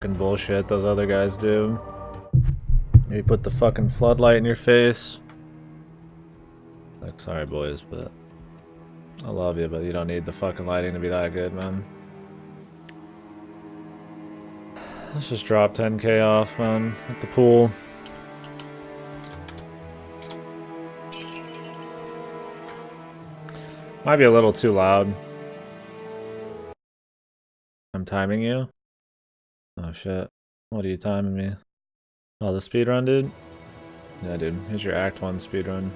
Fucking bullshit those other guys do. You put the fucking floodlight in your face. Like, sorry boys, but I love you, but you don't need the fucking lighting to be that good, man. Let's just drop 10k off, man, at the pool. Might be a little too loud. I'm timing you? Oh shit. What are you timing me? Oh, the speedrun, dude? Yeah, dude. Here's your Act 1 speedrun.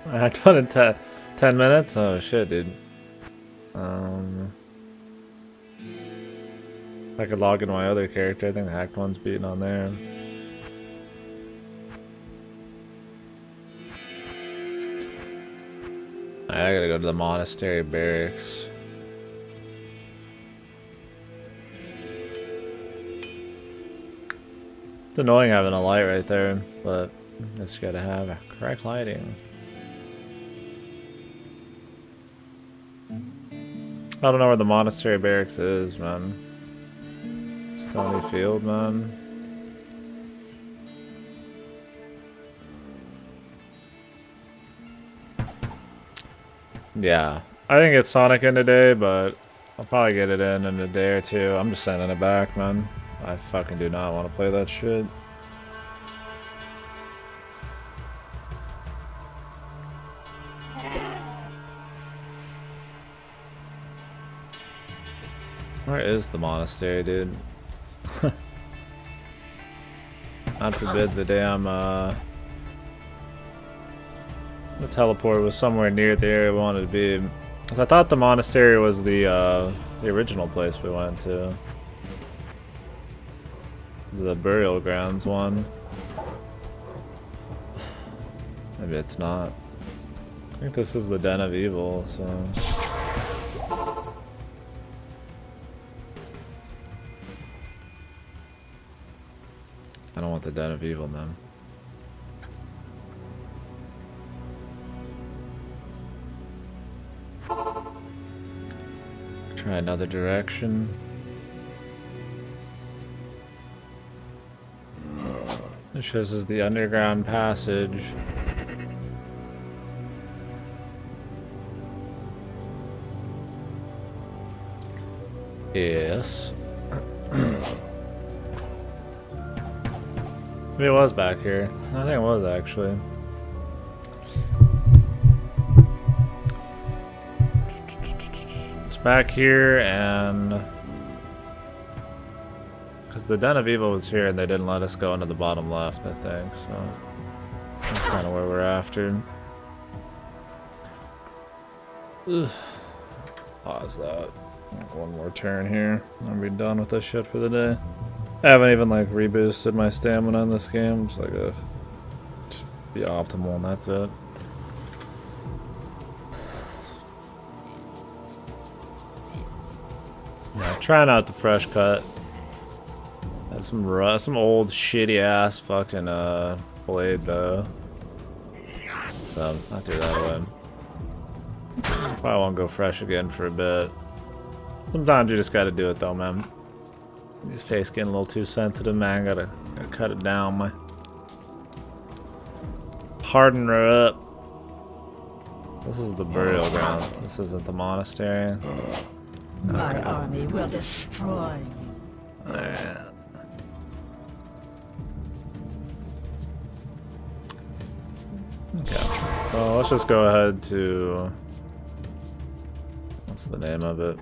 Act 1 in 10 minutes? Oh shit, dude. I could log into my other character. I think Act 1's beating on there. I gotta go to the monastery barracks. It's annoying having a light right there, but just gotta have correct lighting. I don't know where the monastery barracks is, man. Stony Field, man. Yeah, I didn't get Sonic in today, but I'll probably get it in a day or two. I'm just sending it back, man. I fucking do not want to play that shit. Where is the monastery, dude? God forbid the damn the teleport was somewhere near the area we wanted to be. Cause I thought the monastery was the original place we went to. The burial grounds one. Maybe it's not. I think this is the Den of Evil, so. I don't want the Den of Evil, man. Try another direction. It shows us the underground passage. Yes. Maybe it was back here. I think it was actually. It's back here, and because the Den of Evil was here and they didn't let us go into the bottom left, I think, so that's kind of where we're after. Ugh. Pause that. One more turn here. I'll be done with this shit for the day. I haven't even like reboosted my stamina in this game. It's like just be optimal and that's it. Yeah, trying out the fresh cut. That's some old shitty ass fucking blade though. So I'll do that away. Probably won't go fresh again for a bit. Sometimes you just gotta do it though, man. His face getting a little too sensitive, man. Gotta cut it down, man. Harden her up. This is the burial ground. This isn't the monastery. My army will destroy you. Alright. Okay, so let's just go ahead to... What's the name of it?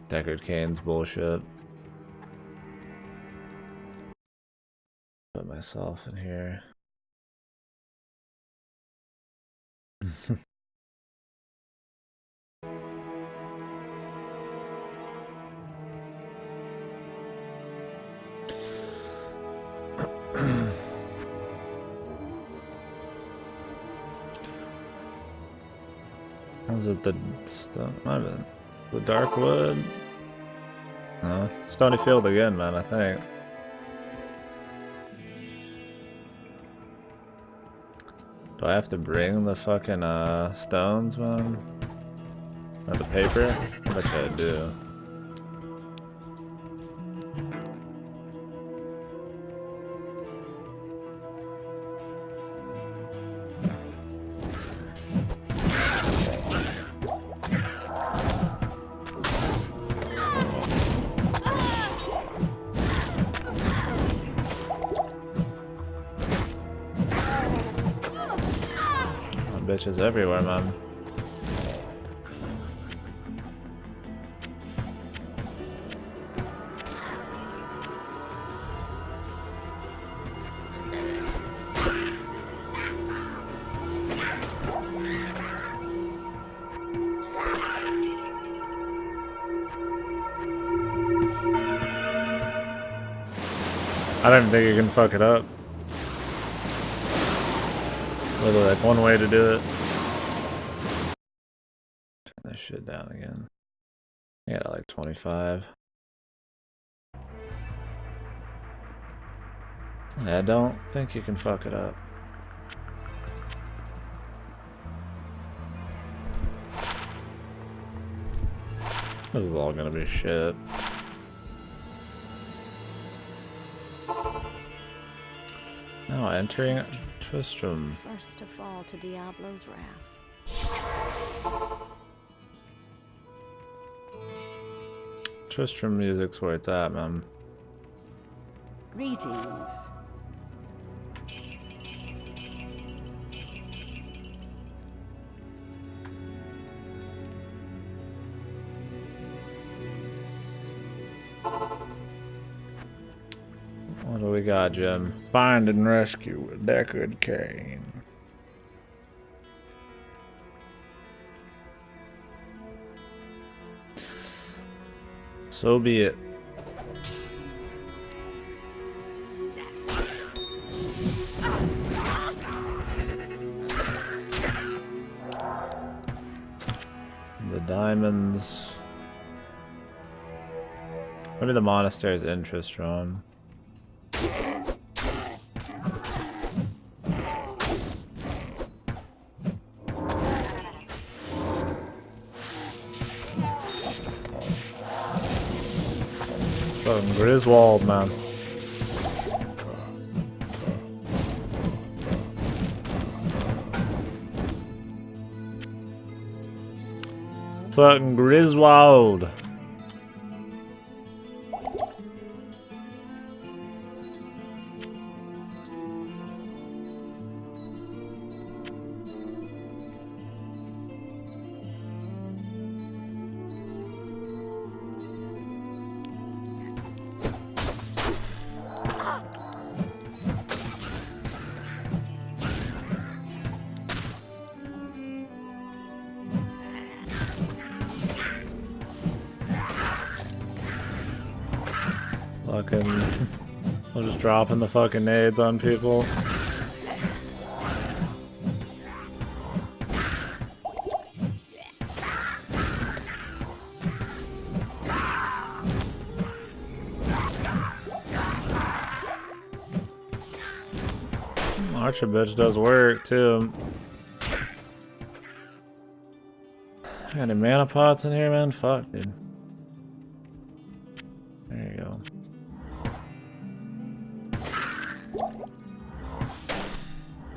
Deckard Cain's bullshit. Put myself in here. How's it the stuff? Might have been the Darkwood? No, Stony Field again, man, I think. Do Do I have to bring the fucking stones, man? Or the paper? I bet you I do. Bitches everywhere, man. I don't think you can fuck it up. Literally like one way to do it. Turn that shit down again. I got like 25. I don't think you can fuck it up. This is all gonna be shit. Now entering Tristram. First to fall to Diablo's wrath. Tristram music's where it's at, man. Greetings. What do we got, Jim? Find and rescue with Deckard Cain. So be it. The diamonds. Maybe the monastery's interest on. Fucking Griswold, man. Fucking Griswold. Fucking, we're just dropping the fucking nades on people. Archer bitch does work too. Got any mana pots in here, man? Fuck, dude. There you go.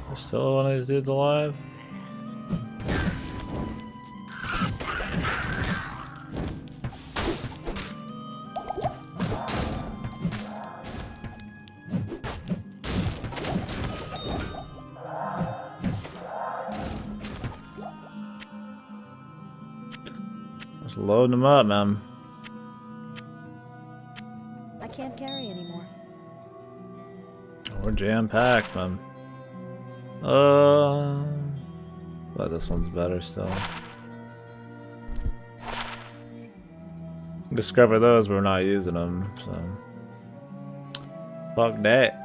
There's still one of these dudes alive? Just loading them up, man. I can't carry anymore. We're jam-packed, man. But this one's better still. Discover those, but we're not using them, so. Fuck that.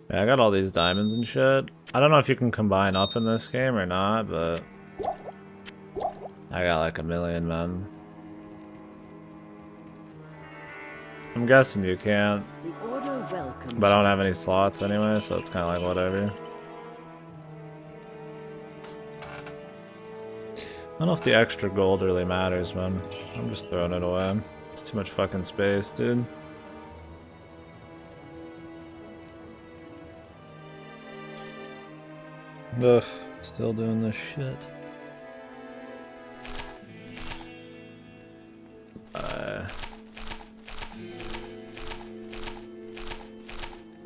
Yeah, I got all these diamonds and shit. I don't know if you can combine up in this game or not, but I got like 1,000,000, man. I'm guessing you can't. The order welcomes. But I don't have any slots anyway, so it's kind of like whatever. I don't know if the extra gold really matters, man. I'm just throwing it away. It's too much fucking space, dude. Ugh, still doing this shit.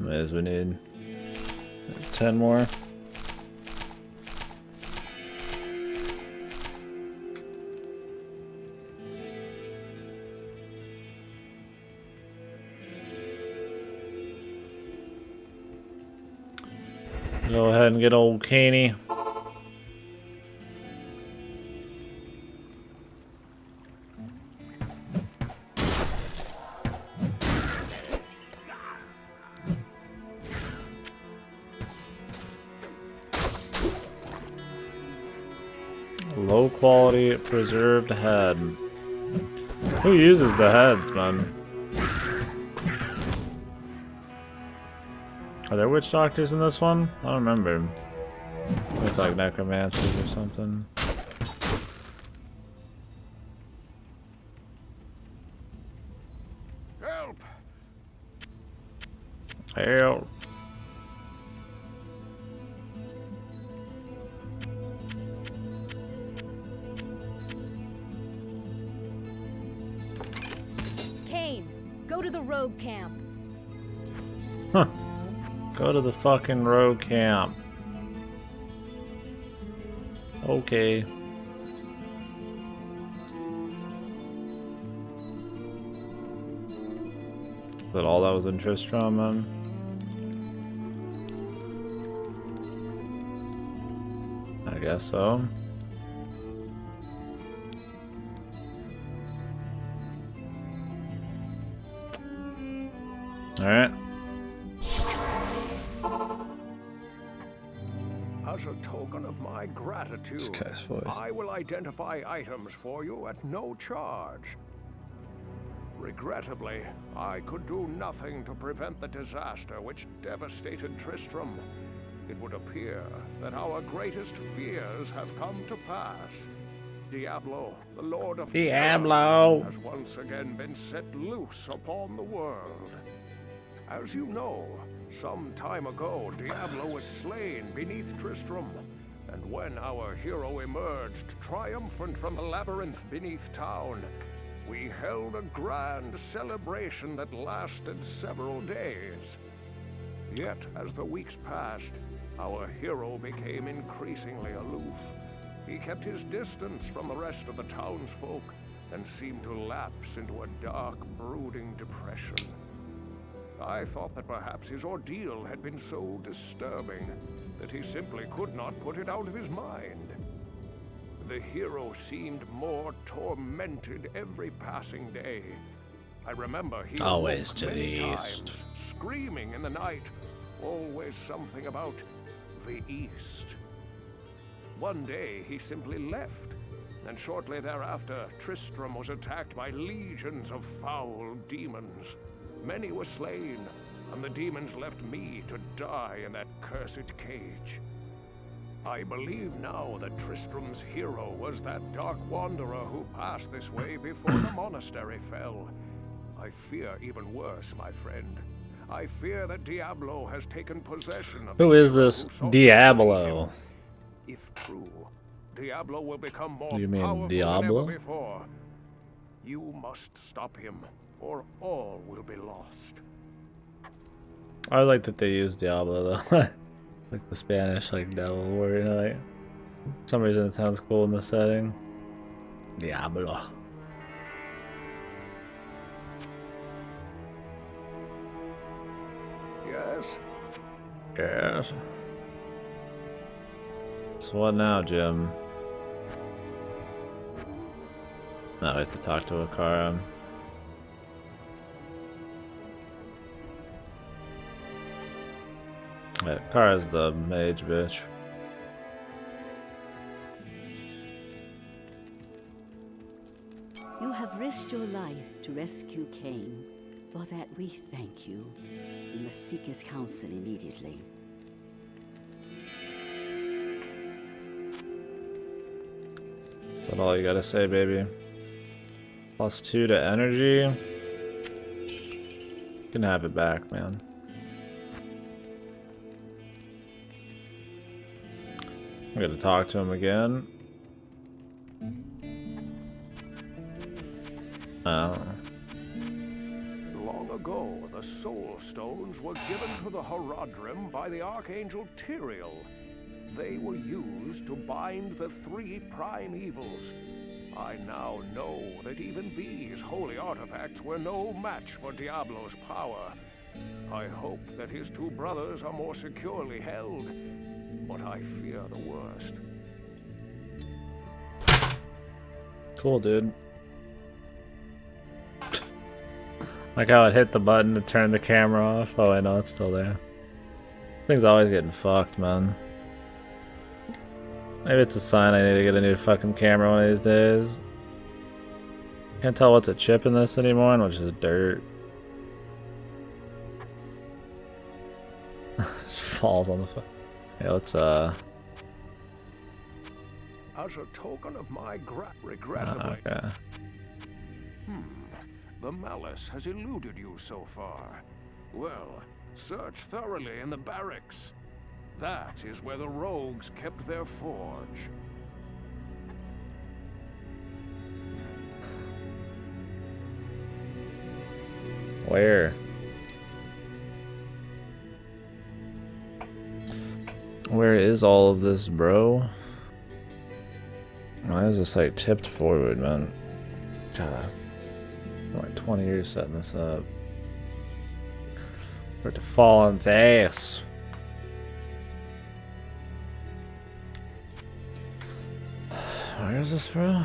As we need 10 more. Go ahead and get old Caney. Low quality preserved head. Who uses the heads, man? Are there witch doctors in this one? I don't remember. It's like necromancers or something. Help! Help! Kane, go to the rogue camp. Huh. Go to the fucking rogue camp. Okay. Is that all that was in Tristram, man? I guess so. Alright. As a token of my gratitude, This guy's voice. I will identify items for you at no charge. Regrettably, I could do nothing to prevent the disaster which devastated Tristram. It would appear that our greatest fears have come to pass. Diablo, the Lord of Diablo, Terror, has once again been set loose upon the world. As you know, some time ago, Diablo was slain beneath Tristram, and when our hero emerged triumphant from the labyrinth beneath town, we held a grand celebration that lasted several days. Yet, as the weeks passed, our hero became increasingly aloof. He kept his distance from the rest of the townsfolk and seemed to lapse into a dark, brooding depression. I thought that perhaps his ordeal had been so disturbing that he simply could not put it out of his mind. The hero seemed more tormented every passing day. I remember he always awoke to many the east. times, screaming in the night, always something about the east. One day he simply left, and shortly thereafter Tristram was attacked by legions of foul demons. Many were slain, and the demons left me to die in that cursed cage. I believe now that Tristram's hero was that dark wanderer who passed this way before the monastery fell. I fear even worse, my friend. I fear that Diablo has taken possession of Who the is hero this who sought to slay Diablo? him. If true, Diablo will become more You mean powerful Diablo? than ever before. You must stop him, or all will be lost. I like that they use Diablo though. Like the Spanish like devil word, you know, like for some reason it sounds cool in the setting. Diablo. Yes? Yes. So what now, Jim? No, I have to talk to Akara. Yeah, Kara's the mage bitch. You have risked your life to rescue Cain. For that we thank you. You must seek his counsel immediately. Is that all you gotta say, baby? +2 to energy. You can have it back, man. I'm gonna talk to him again. Oh. Long ago, the Soul Stones were given to the Horadrim by the Archangel Tyrael. They were used to bind the 3 prime evils. I now know that even these holy artifacts were no match for Diablo's power. I hope that his 2 brothers are more securely held, but I fear the worst. Cool, dude. Like how it hit the button to turn the camera off. Oh, I know it's still there. Thing's always getting fucked, man. Maybe it's a sign I need to get a new fucking camera one of these days. Can't tell what's a chip in this anymore and which is dirt. Just falls on the fuck. Yeah, let's As a token of my regrettably. Okay. The malice has eluded you so far. Well, search thoroughly in the barracks. That is where the rogues kept their forge. Where? Where is all of this, bro? Why is this like tipped forward, man? God. Like 20 years setting this up. For it to fall on its ass. Where is this, bro?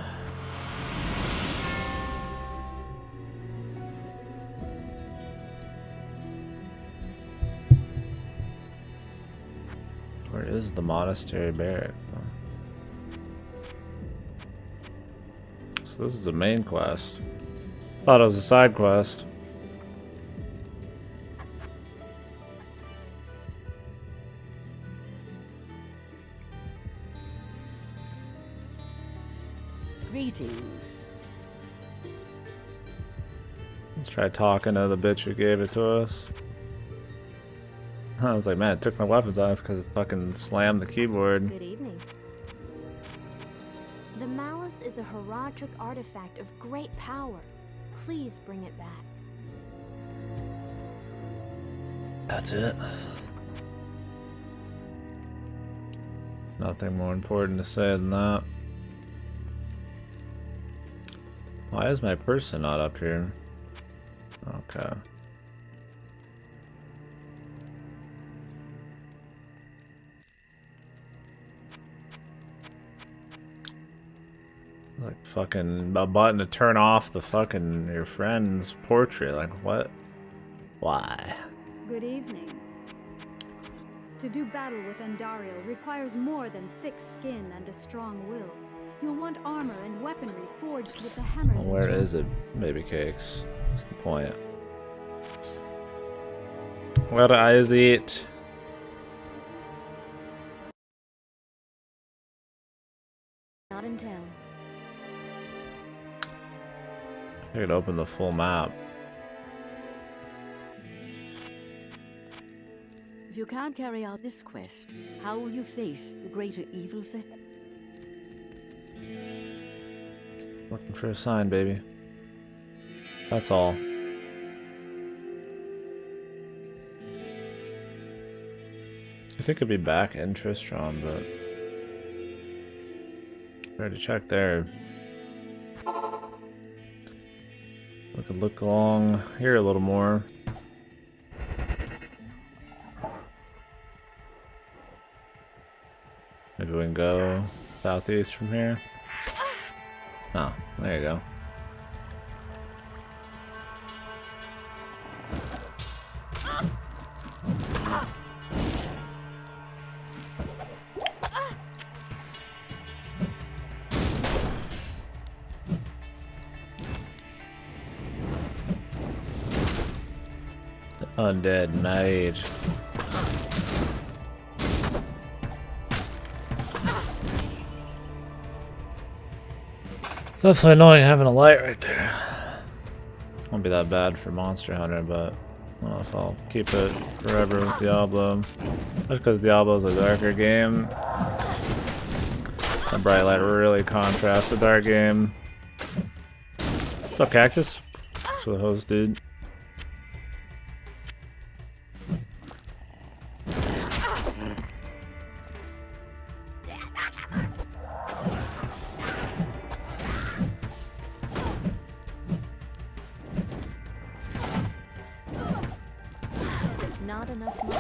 Where is the monastery barrack? So this is the main quest. Thought it was a side quest. Greetings. Let's try talking to the bitch who gave it to us. I was like, man, it took my weapons off because it fucking slammed the keyboard. Good evening. The Malice is a Horadric artifact of great power. Please bring it back. That's it. Nothing more important to say than that. Why is my person not up here? Okay. Like fucking a button to turn off the fucking your friend's portrait. Like what? Why? Good evening. To do battle with Andariel requires more than thick skin and a strong will. You'll want armor and weaponry forged with the hammers Well, where and is it, javelins. baby cakes? What's the point? Where is it? Not in town. I could open the full map. If you can't carry out this quest, how will you face the greater evils ahead? Looking for a sign, baby. That's all. I think it'd be back in Tristram, but I already checked there. We could look along here a little more. Maybe we can go southeast from here. Oh, there you go. Undead mage. It's definitely annoying having a light right there. Won't be that bad for Monster Hunter, but I don't know if I'll keep it forever with Diablo. Just because Diablo's a darker game. The bright light really contrasts the dark game. What's up, Cactus? Thanks for the host, dude. Not enough money.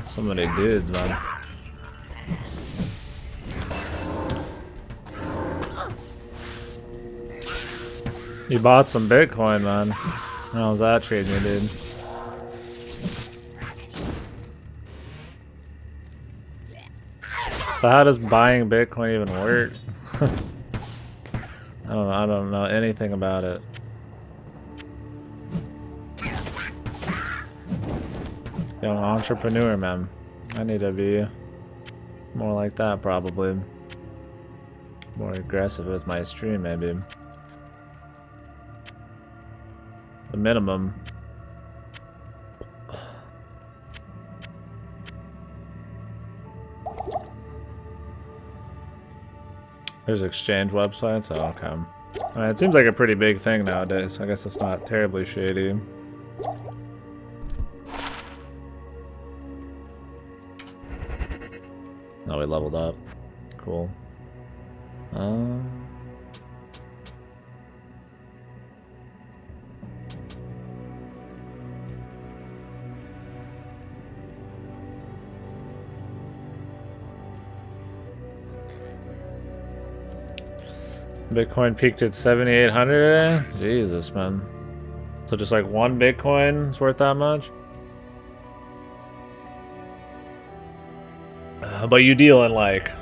So many dudes, man. You bought some Bitcoin, man. How's that treating you, dude? So how does buying Bitcoin even work? I don't know anything about it. Young entrepreneur, man. I need to be more like that, probably. More aggressive with my stream, maybe. The minimum. There's exchange websites? Oh, okay. I mean, it seems like a pretty big thing nowadays. I guess it's not terribly shady. No, we leveled up. Cool. Bitcoin peaked at 7,800 today? Jesus, man. So just like one Bitcoin is worth that much? But you deal in like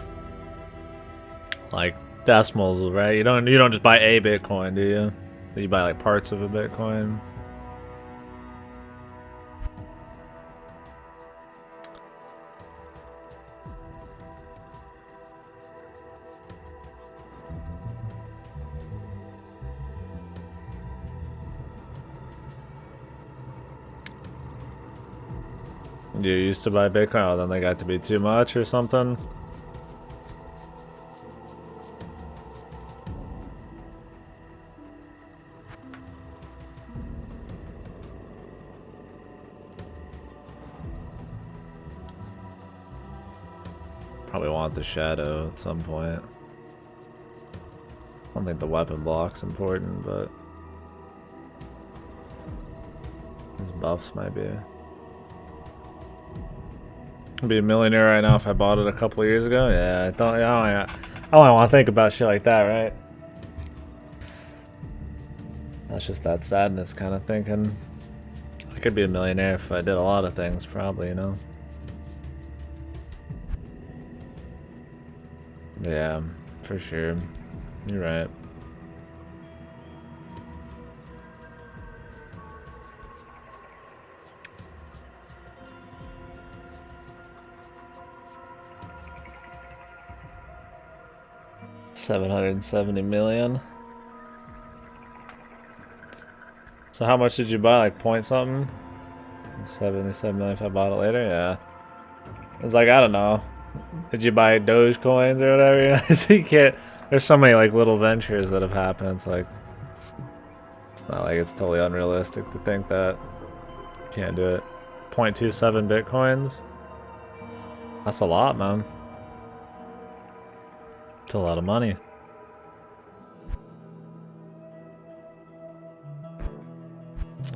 decimals, right? You don't just buy a Bitcoin, do you? You buy like parts of a Bitcoin. You used to buy Bitcoin, oh, then they got to be too much or something? Probably want the shadow at some point. I don't think the weapon block's important, but these buffs might be. I'd be a millionaire right now if I bought it a couple years ago. Yeah, I don't want to think about shit like that, right? That's just that sadness kind of thinking. I could be a millionaire if I did a lot of things, probably, you know? Yeah, for sure. You're right. $770 million. So how much did you buy? Like point something? 77 million if I bought it later? Yeah. It's like, I don't know. Did you buy Dogecoins or whatever? So you can't. There's so many like little ventures that have happened. It's like it's not like it's totally unrealistic to think that you can't do it. 0.27 Bitcoins. That's a lot, man. It's a lot of money.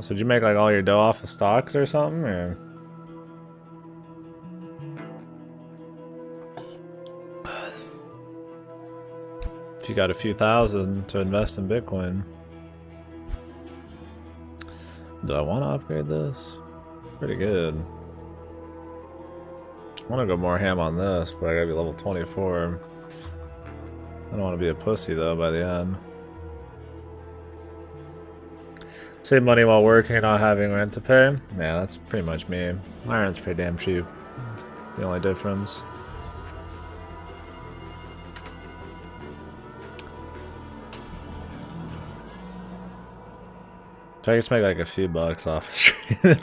So did you make like all your dough off of stocks or something, or? If you got a few thousand to invest in Bitcoin. Do I want to upgrade this? Pretty good. I want to go more ham on this, but I gotta be level 24. I don't want to be a pussy though by the end. Save money while working and not having rent to pay. Yeah, that's pretty much me. My rent's pretty damn cheap. The only difference. If I just make like a few bucks off the stream,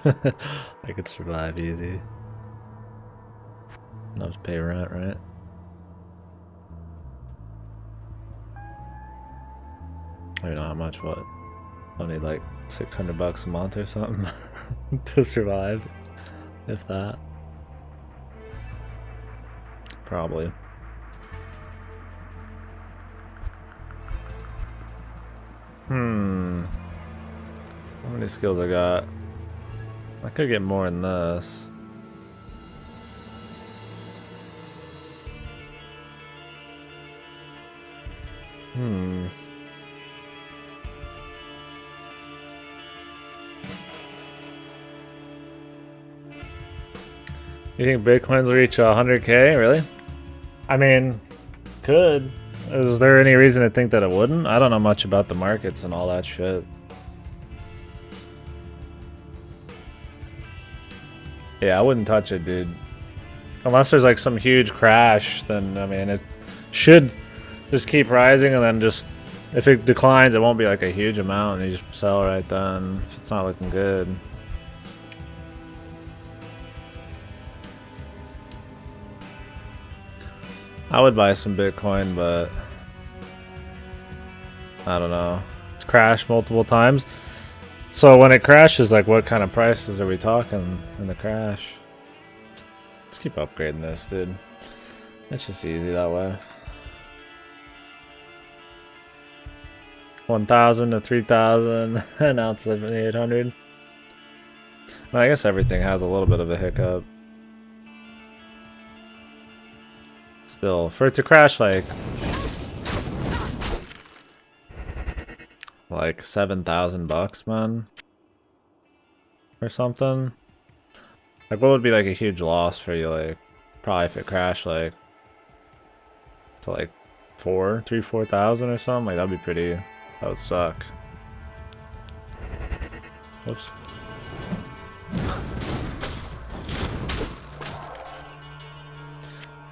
I could survive easy. Enough to pay rent, right? I don't know how much, what? I'll need like 600 bucks a month or something to survive, if that. Probably. How many skills I got? I could get more than this. You think Bitcoins will reach 100K? Really? I mean, could. Is there any reason to think that it wouldn't? I don't know much about the markets and all that shit. Yeah, I wouldn't touch it, dude. Unless there's like some huge crash, then I mean, it should just keep rising, and then just if it declines, it won't be like a huge amount, and you just sell right then if it's not looking good. I would buy some Bitcoin, but I don't know. It's crashed multiple times. So when it crashes, like what kind of prices are we talking in the crash? Let's keep upgrading this, dude. It's just easy that way. 1,000 to 3,000, and now it's 7,800. Well, I guess everything has a little bit of a hiccup. Still, for it to crash like 7,000 bucks, man, or something. Like, what would be like a huge loss for you? Like, probably if it crashed like to like 4,000 or something. Like, that'd be pretty. That would suck. Whoops.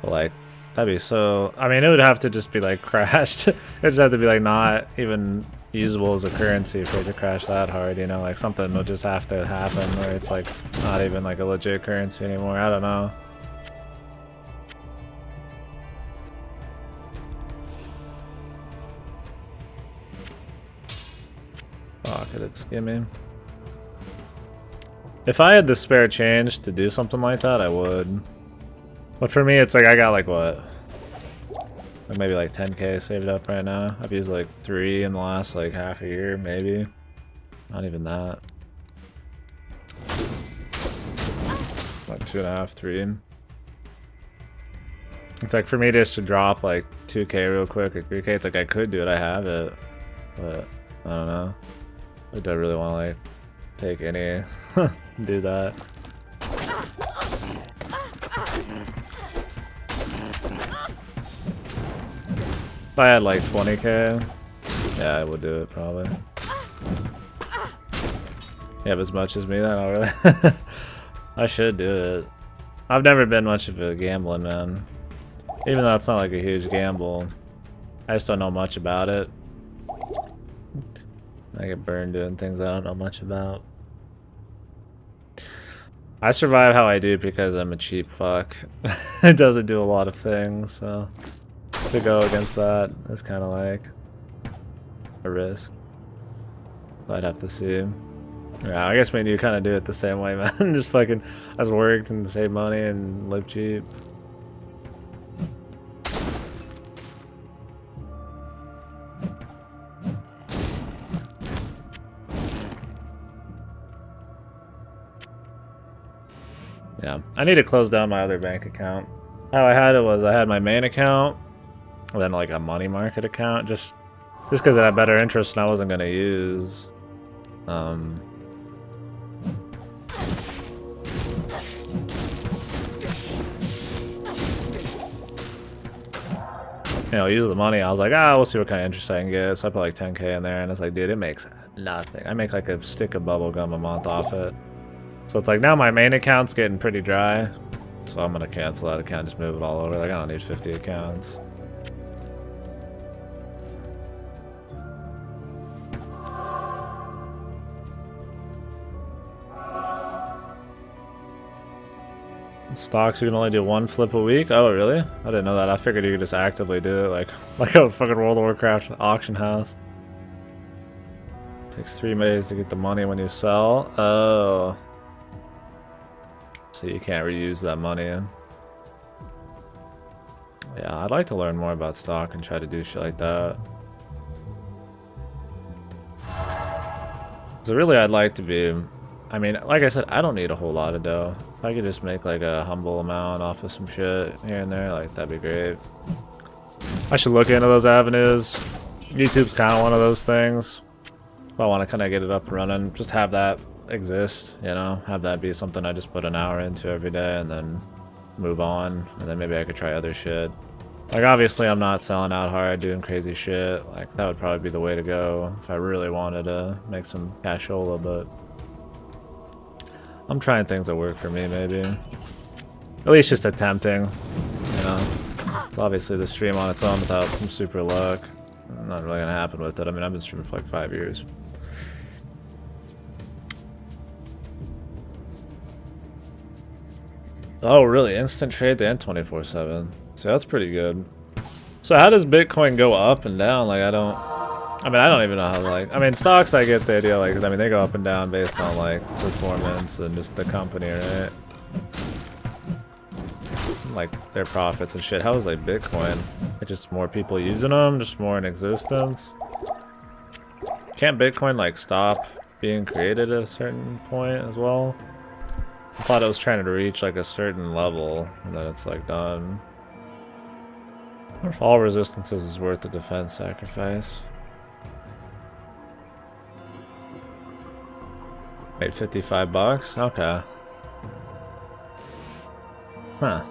But like, that'd be so. I mean, it would have to just be like crashed. It'd just have to be like not even usable as a currency for it to crash that hard, you know? Like something would just have to happen where it's like not even like a legit currency anymore. I don't know. Fuck it, it's skimming. If I had the spare change to do something like that, I would. But for me, it's like I got like what? Like maybe like 10K saved up right now. I've used like 3 in the last like half a year, maybe. Not even that. Like 2.5, 3. It's like for me just to drop like 2K real quick or 3K, it's like I could do it, I have it. But I don't know. I don't really want to like take any do that. If I had like 20K, yeah, I would do it probably. You have as much as me then? Oh, really? I should do it. I've never been much of a gambling man. Even though it's not like a huge gamble. I just don't know much about it. I get burned doing things I don't know much about. I survive how I do because I'm a cheap fuck. It doesn't do a lot of things, so to go against that is kind of like a risk. I'd have to see. Yeah, I guess me and you kind of do it the same way, man. Just fucking, I just worked and saved money and live cheap. Yeah, I need to close down my other bank account. How I had it was I had my main account, and then like a money market account, just because it had better interest and I wasn't gonna use. you know, use the money. I was like, ah, we'll see what kind of interest I can get. So I put like 10K in there, and it's like, dude, it makes nothing. I make like a stick of bubble gum a month off it. So it's like now my main account's getting pretty dry. So I'm gonna cancel that account, just move it all over. Like I don't need 50 accounts. Stocks, you can only do 1 flip a week? Oh, really? I didn't know that. I figured you could just actively do it, like a fucking World of Warcraft auction house. Takes 3 days to get the money when you sell. Oh. So you can't reuse that money. Yeah, I'd like to learn more about stock and try to do shit like that. So really, I'd like to be... I mean, like I said, I don't need a whole lot of dough. If I could just make like a humble amount off of some shit here and there, like that'd be great. I should look into those avenues. YouTube's kind of one of those things. If I want to kind of get it up and running, just have that exist, you know? Have that be something I just put an hour into every day and then move on. And then maybe I could try other shit. Like obviously I'm not selling out hard, doing crazy shit. Like that would probably be the way to go if I really wanted to make some cashola, but... I'm trying things that work for me, maybe. At least just attempting, you know. It's obviously the stream on its own without some super luck. Not really gonna happen with it. I mean, I've been streaming for like 5 years. Oh, really? Instant trade and 24/7. So that's pretty good. So how does Bitcoin go up and down? Like, I mean, I don't even know how, like... I mean, stocks, I get the idea, like, I mean, they go up and down based on, like, performance and just the company, right? Like, their profits and shit. How is, like, Bitcoin? Like, just more people using them? Just more in existence? Can't Bitcoin, like, stop being created at a certain point as well? I thought it was trying to reach, like, a certain level, and then it's, like, done. I wonder if all resistances is worth the defense sacrifice. Made $55? Okay. Huh.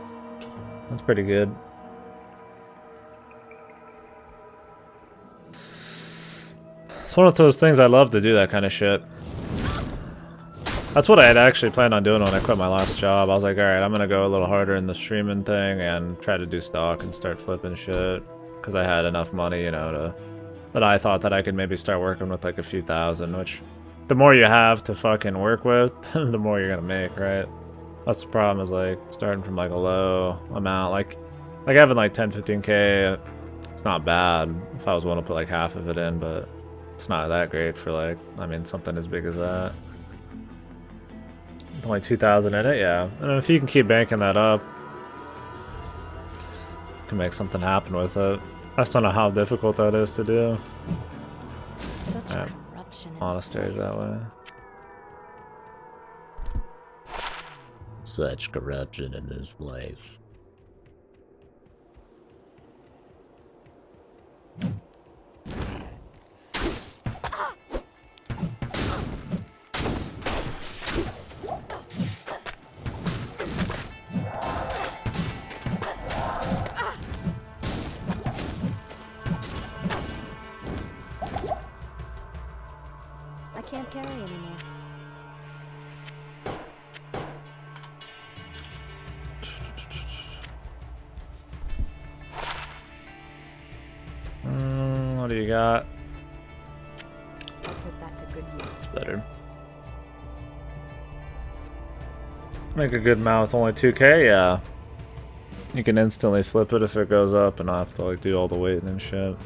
That's pretty good. It's one of those things I love to do, that kind of shit. That's what I had actually planned on doing when I quit my last job. I was like, alright, I'm gonna go a little harder in the streaming thing and try to do stock and start flipping shit. Because I had enough money, you know, that I thought that I could maybe start working with like a few thousand, which... The more you have to fucking work with, the more you're gonna make, right? That's the problem, is like starting from like a low amount, like having like 10, 15K, it's not bad if I was willing to put like half of it in, but it's not that great for like, I mean, something as big as that. Only 2,000 in it, yeah. And if you can keep banking that up, you can make something happen with it. I just don't know how difficult that is to do. Such Monasteries that way. Such corruption in this place. I can't carry anymore. What do you got? I'll put that to good use. Better. Make a good amount with only 2K, yeah. You can instantly flip it if it goes up and not have to like do all the waiting and shit.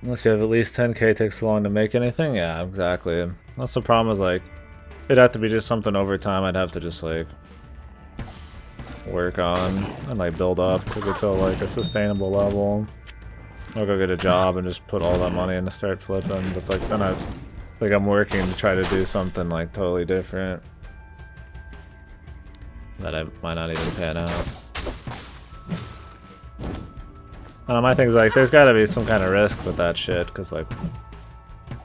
Unless you have at least 10K, takes too long to make anything. Yeah, exactly. That's the problem, is like, it'd have to be just something over time I'd have to just like work on and like build up to get to like a sustainable level. I'll go get a job and just put all that money in to start flipping. But it's like, then I'm working to try to do something like totally different that I might not even pan out. My thing's like, there's gotta be some kind of risk with that shit, because like,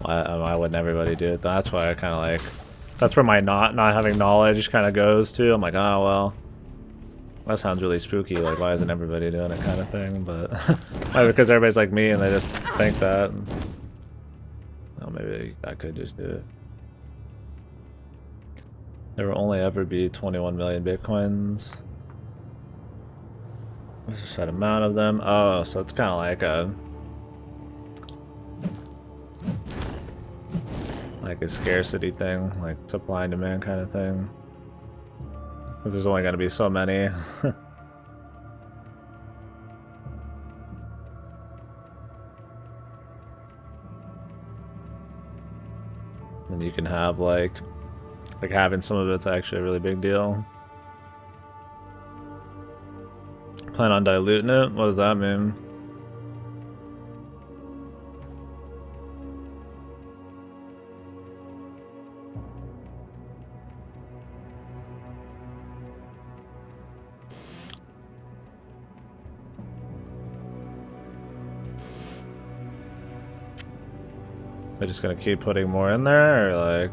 why wouldn't everybody do it? That's why I kind of like, that's where my not having knowledge kind of goes to. I'm like, oh well, that sounds really spooky, like why isn't everybody doing it kind of thing, but because everybody's like me and they just think that. Well, maybe I could just do it. There will only ever be 21 million bitcoins. There's a set amount of them. Oh, so it's kind of like a scarcity thing, like supply and demand kind of thing. Because there's only going to be so many. And you can have like having some of it's actually a really big deal. Plan on diluting it? What does that mean? Am I just gonna keep putting more in there, or like?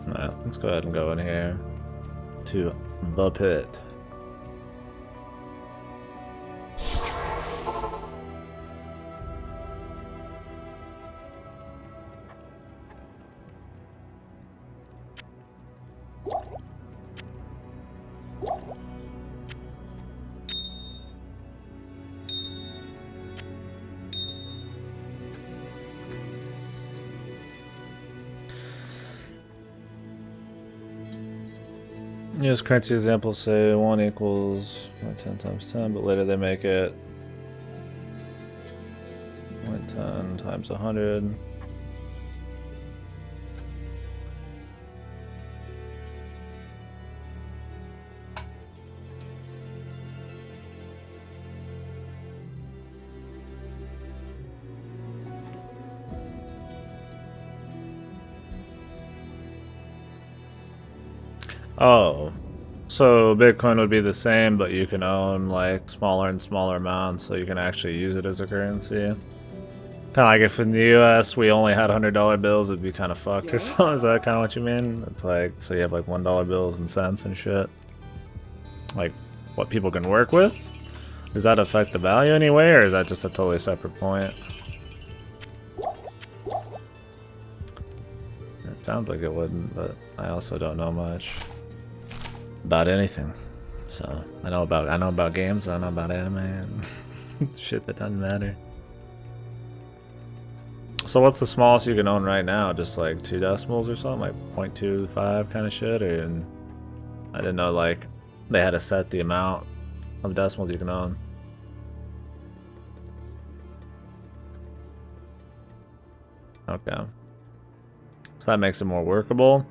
Alright, let's go ahead and go in here to the pit. Use currency example, say 1 equals 10 times 10, but later they make it 10 times 100. Oh, so Bitcoin would be the same, but you can own like smaller and smaller amounts, so you can actually use it as a currency. Kind of like if in the US we only had $100 bills, it'd be kind of fucked or something. Is that kind of what you mean? It's like, so you have like $1 bills and cents and shit. Like what people can work with? Does that affect the value anyway, or is that just a totally separate point? It sounds like it wouldn't, but I also don't know much about anything. So I know about games, I know about anime and shit that doesn't matter. So what's the smallest you can own right now? Just like 2 decimals or something, like 0.25 kind of shit, or I didn't know like they had to set the amount of decimals you can own. Okay. So that makes it more workable.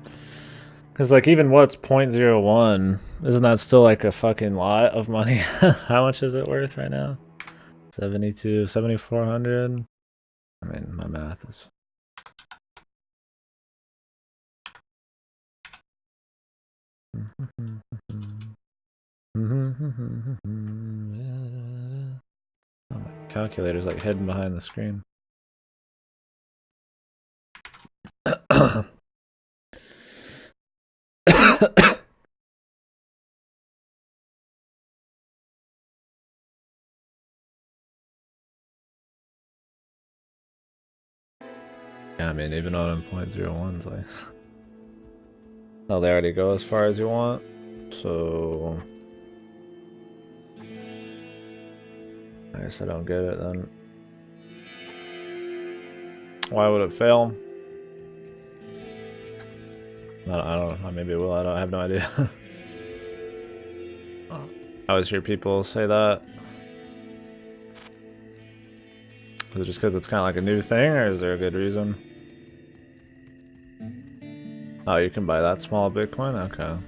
Because, like, even what's 0.01, isn't that still, like, a fucking lot of money? How much is it worth right now? 7,400? I mean, my math is... Oh, my calculator's, like, hidden behind the screen. Yeah, I mean, even on 0.01's like... Oh, they already go as far as you want, so... I guess I don't get it then. Why would it fail? I don't know, maybe it will, I have no idea. I always hear people say that. Is it just because it's kind of like a new thing, or is there a good reason? Oh, you can buy that small Bitcoin? Okay.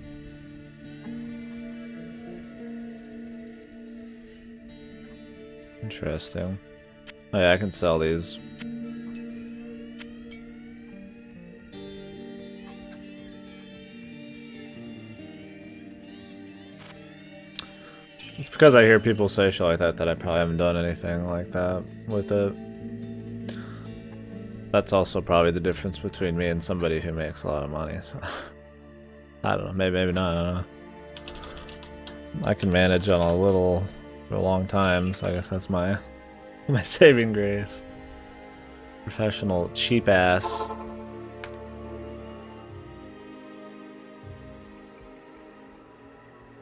Interesting. Oh yeah, I can sell these. It's because I hear people say shit like that I probably haven't done anything like that with it. That's also probably the difference between me and somebody who makes a lot of money. So I don't know, maybe not. I don't know. I can manage on a little for a long time, so I guess that's my saving grace. Professional cheap ass.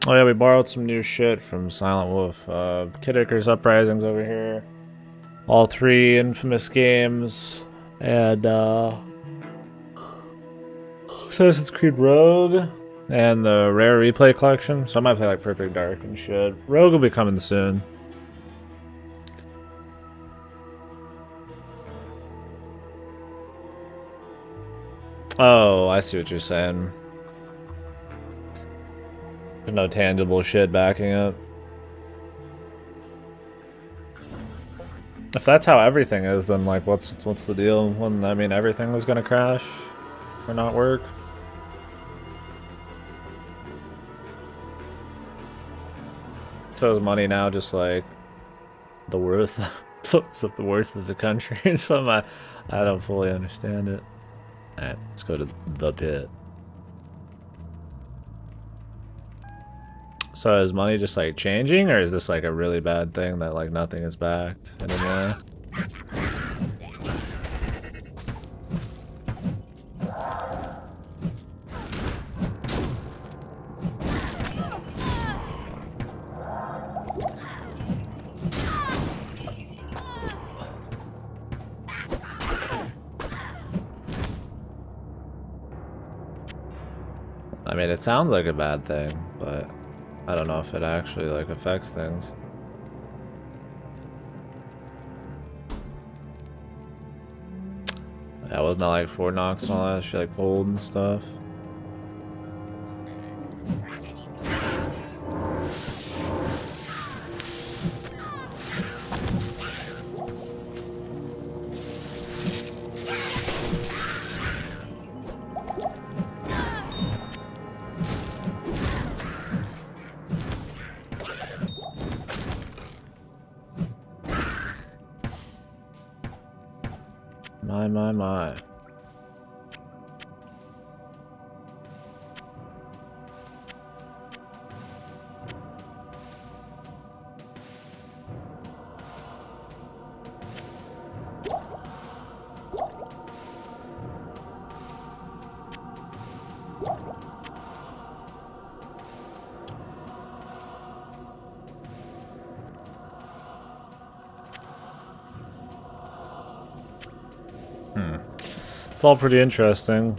Oh yeah, we borrowed some new shit from Silent Wolf. Kid Icarus Uprising's over here. All 3 Infamous games. And Assassin's Creed Rogue. And the Rare Replay Collection. So I might play like Perfect Dark and shit. Rogue will be coming soon. Oh, I see what you're saying. There's no tangible shit backing it. If that's how everything is, then like, what's the deal? Wouldn't that mean everything was gonna crash or not work? So is money now just like the worth, the worth of the country? So I don't fully understand it. All right, let's go to the pit. So is money just like changing, or is this like a really bad thing that like nothing is backed anymore? I mean, it sounds like a bad thing, but I don't know if it actually like affects things. Yeah, wasn't that like Fort Knox and all that shit like pulled and stuff? My. It's all pretty interesting.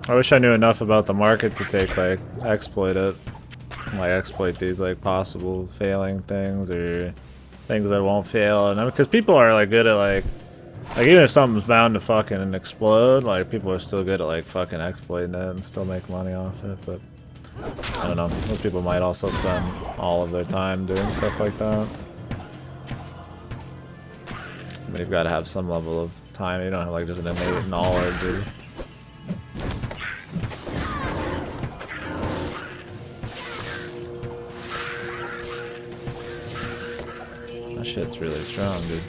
I wish I knew enough about the market to take like exploit it. Like exploit these like possible failing things or things that won't fail. And because people are like good at like even if something's bound to fucking explode, like people are still good at like fucking exploiting it and still make money off it. But I don't know. Those people might also spend all of their time doing stuff like that. I mean, you've got to have some level of time. You don't have like just an innate knowledge or... That shit's really strong, dude.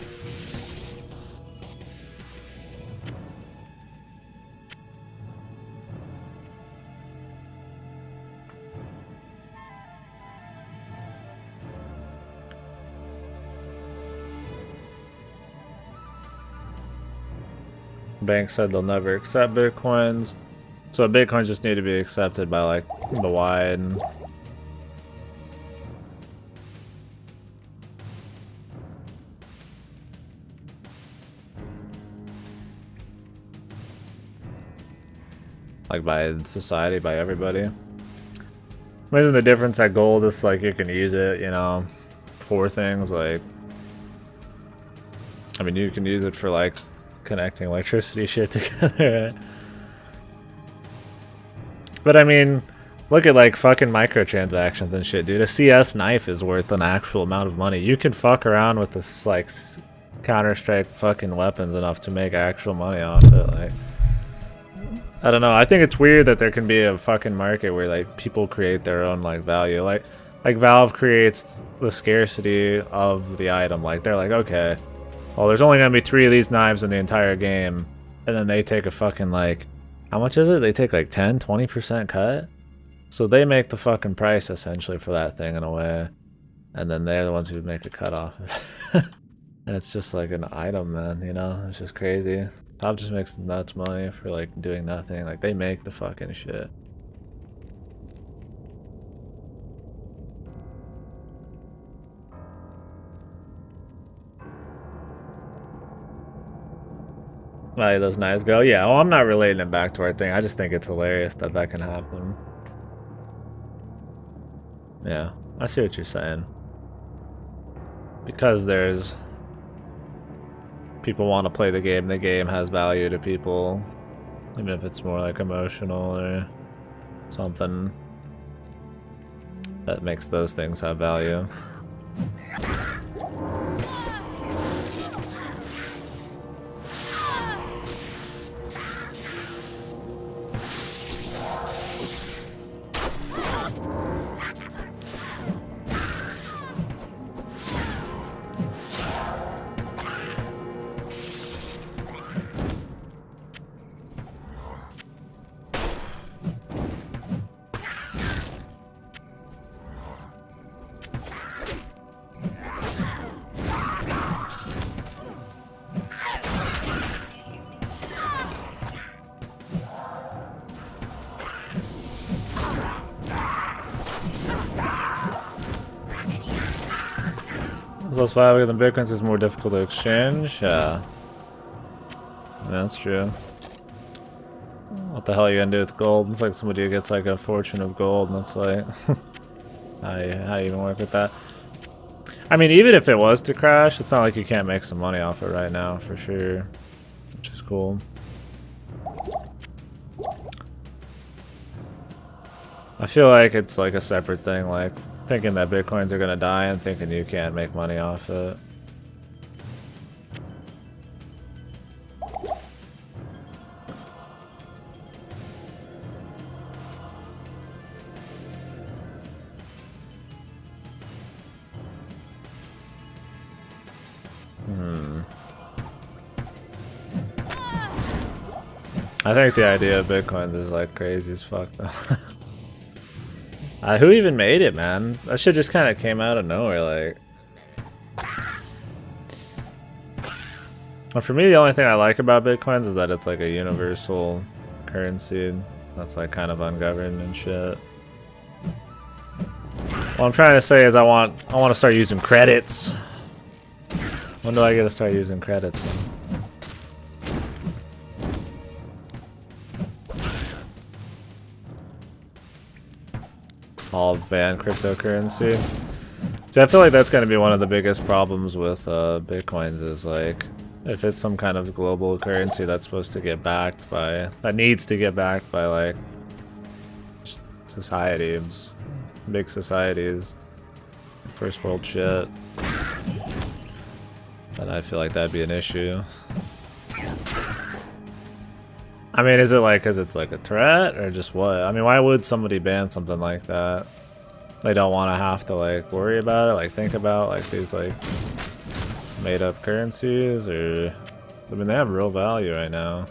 Bank said they'll never accept bitcoins, so bitcoins just need to be accepted by like the wide. Like by society, by everybody. Isn't the difference that gold is like you can use it, you know, for things like, I mean, you can use it for like connecting electricity shit together. But I mean, look at like fucking microtransactions and shit, dude. A CS knife is worth an actual amount of money. You can fuck around with this like Counter-Strike fucking weapons enough to make actual money off it. Like, I don't know. I think it's weird that there can be a fucking market where like people create their own like value. Like like Valve creates the scarcity of the item. Like they're like, okay, well, there's only gonna be 3 of these knives in the entire game, and then they take a fucking like, how much is it? They take like 10-20% cut. So they make the fucking price essentially for that thing in a way, and then they're the ones who make a cut off. And it's just like an item, man. You know, it's just crazy. Valve just makes nuts money for like doing nothing. Like they make the fucking shit. Like those knives go. Yeah, well, I'm not relating it back to our thing. I just think it's hilarious that that can happen. Yeah, I see what you're saying. Because there's people want to play the game has value to people, even if it's more like emotional or something that makes those things have value. Plus 5 of the bitcoins is more difficult to exchange. Yeah, that's true. What the hell are you gonna do with gold? It's like somebody who gets like a fortune of gold, and it's like, how do you even work with that? I mean, even if it was to crash, it's not like you can't make some money off it right now, for sure, which is cool. I feel like it's like a separate thing, like thinking that bitcoins are gonna die and thinking you can't make money off it. I think the idea of bitcoins is like crazy as fuck though. Who even made it, man? That shit just kind of came out of nowhere, like. Well, for me, the only thing I like about bitcoins is that it's like a universal currency that's like kind of ungoverned and shit. What I'm trying to say is I want to start using credits. When do I get to start using credits, man? All ban cryptocurrency. See, I feel like that's going to be one of the biggest problems with bitcoins is like, if it's some kind of global currency that's supposed to get backed by, that needs to get backed by like societies, big societies, first world shit, then I feel like that'd be an issue. I mean, is it like because it's like a threat or just what? I mean, why would somebody ban something like that? They don't want to have to like worry about it, like think about like these like made up currencies, or I mean, they have real value right now.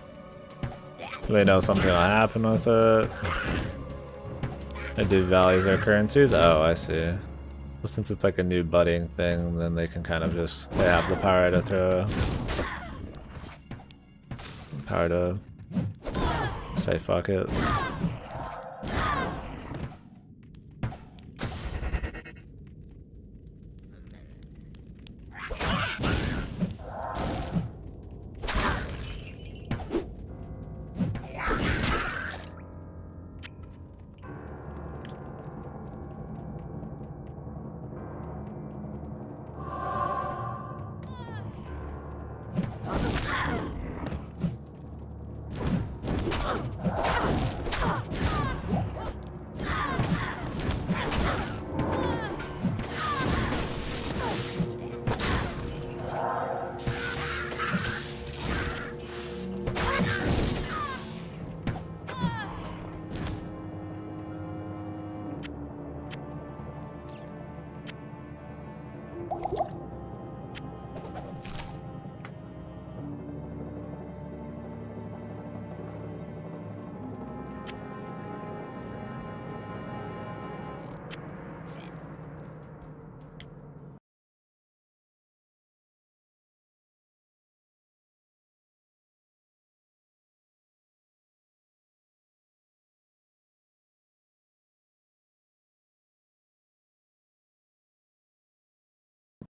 They know something will happen with it. It devalues their currencies. Oh, I see. Well, since it's like a new budding thing, then they can kind of just, they have the power to throw, power to say fuck it.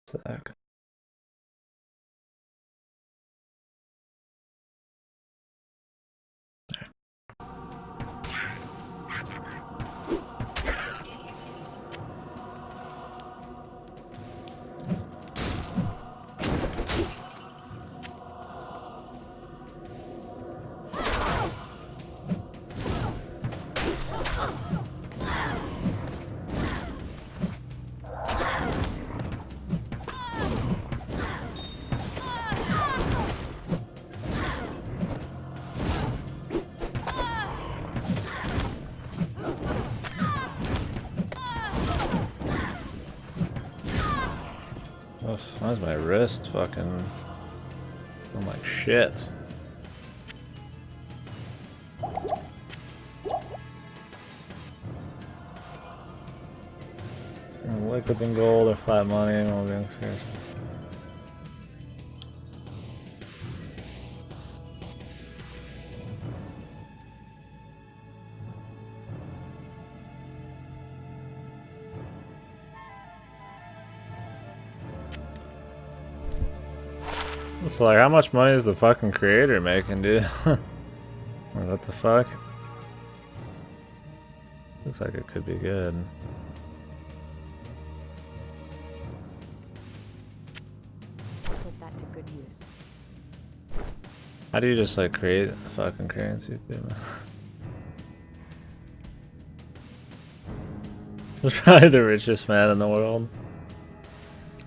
Sec. Ugh, why is my wrist fucking... I'm like shit. Liquid and gold or flat money, all being scarce. So like, how much money is the fucking creator making, dude? What the fuck? Looks like it could be good. Put that to good use. How do you just like create fucking currency, dude? He's probably the richest man in the world.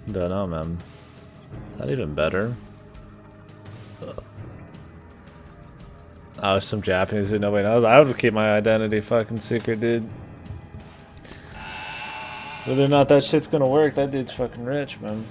Don't know, man. Is that even better? Oh, some Japanese who nobody knows. I would keep my identity fucking secret, dude. Whether or not that shit's gonna work, that dude's fucking rich, man.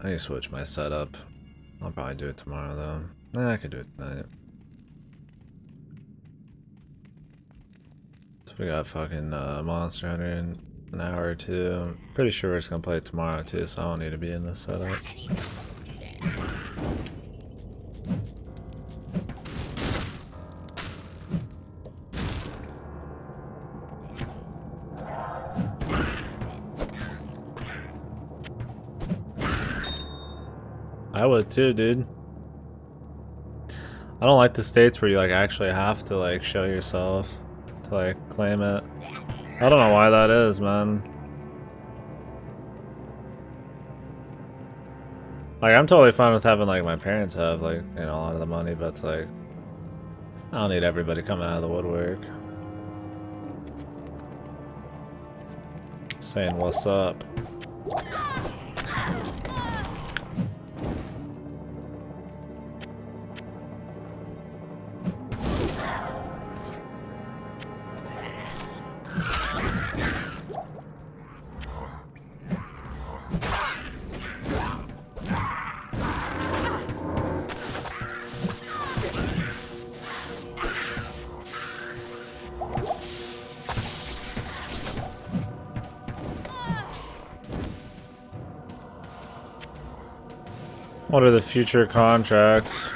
I need to switch my setup. I'll probably do it tomorrow though. Nah, I could do it tonight. So we got fucking Monster Hunter in an hour or two. I'm pretty sure we're just gonna play it tomorrow too, so I don't need to be in this setup. I would too, dude. I don't like the states where you like actually have to like show yourself to like claim it. I don't know why that is, man. Like I'm totally fine with having like my parents have like, you know, a lot of the money, but it's like I don't need everybody coming out of the woodwork saying what's up. What are the future contracts?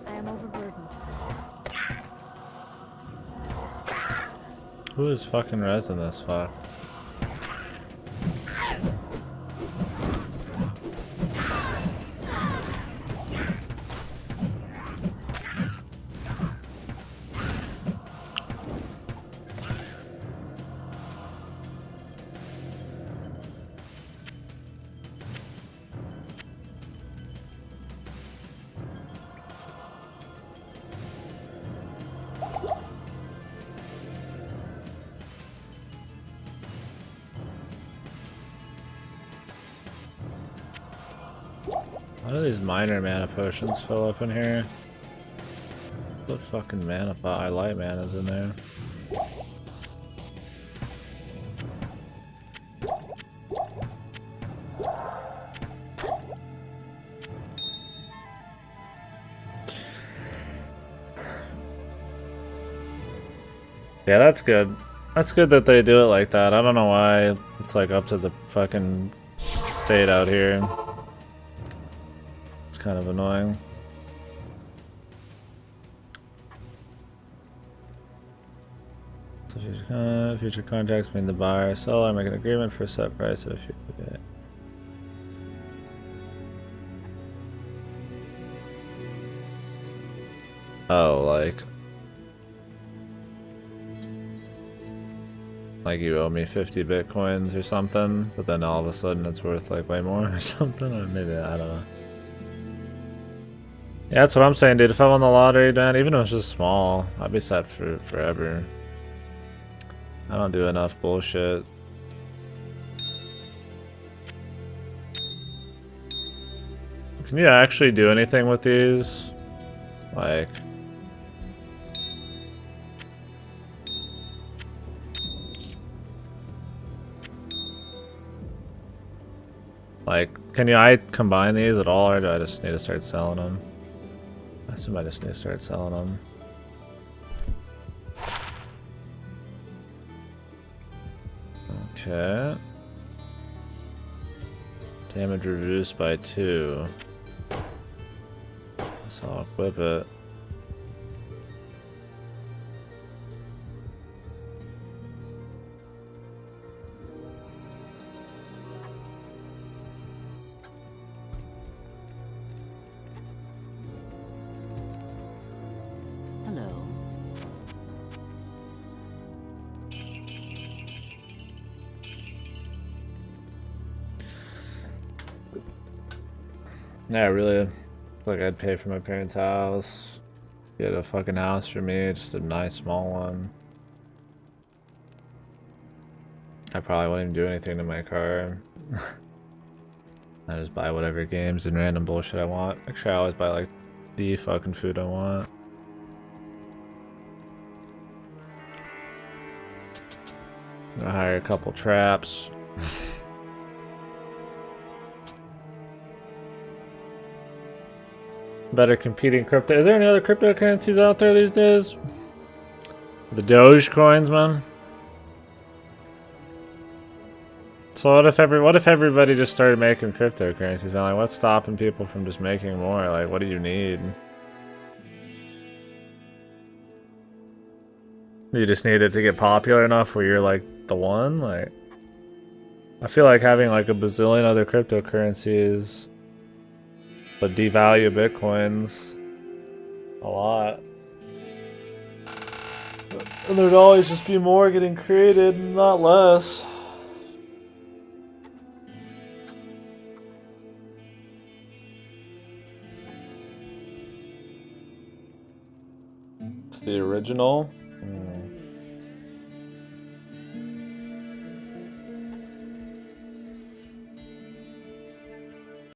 I am overburdened. Who is fucking resin this fuck? Why do these minor mana potions fill up in here? What fucking mana pot? Light mana's in there. Yeah, that's good. That's good that they do it like that. I don't know why it's like up to the fucking state out here. It's kind of annoying. So future contracts between the buyer and seller make an agreement for a set price of okay. Oh, like you owe me 50 bitcoins or something, but then all of a sudden it's worth like way more or something, or maybe I don't know. Yeah, that's what I'm saying, dude. If I won the lottery, man, even if it's just small, I'd be set for forever. I don't do enough bullshit. Can you actually do anything with these? Like, can I combine these at all, or do I just need to start selling them? I assume I just need to start selling them. Okay. Damage reduced by 2. So I'll equip it. Hello. Yeah, really. Like I'd pay for my parents' house. Get a fucking house for me, just a nice small one. I probably wouldn't even do anything to my car. I just buy whatever games and random bullshit I want. Make sure I always buy like the fucking food I want. I'll hire a couple traps. Better competing crypto. Is there any other cryptocurrencies out there these days? The Doge coins, man. So what if everybody just started making cryptocurrencies, man? Like, what's stopping people from just making more? Like, what do you need? You just need it to get popular enough where you're like the one? Like, I feel like having like a bazillion other cryptocurrencies but devalue bitcoins a lot. And there'd always just be more getting created, not less. It's the original.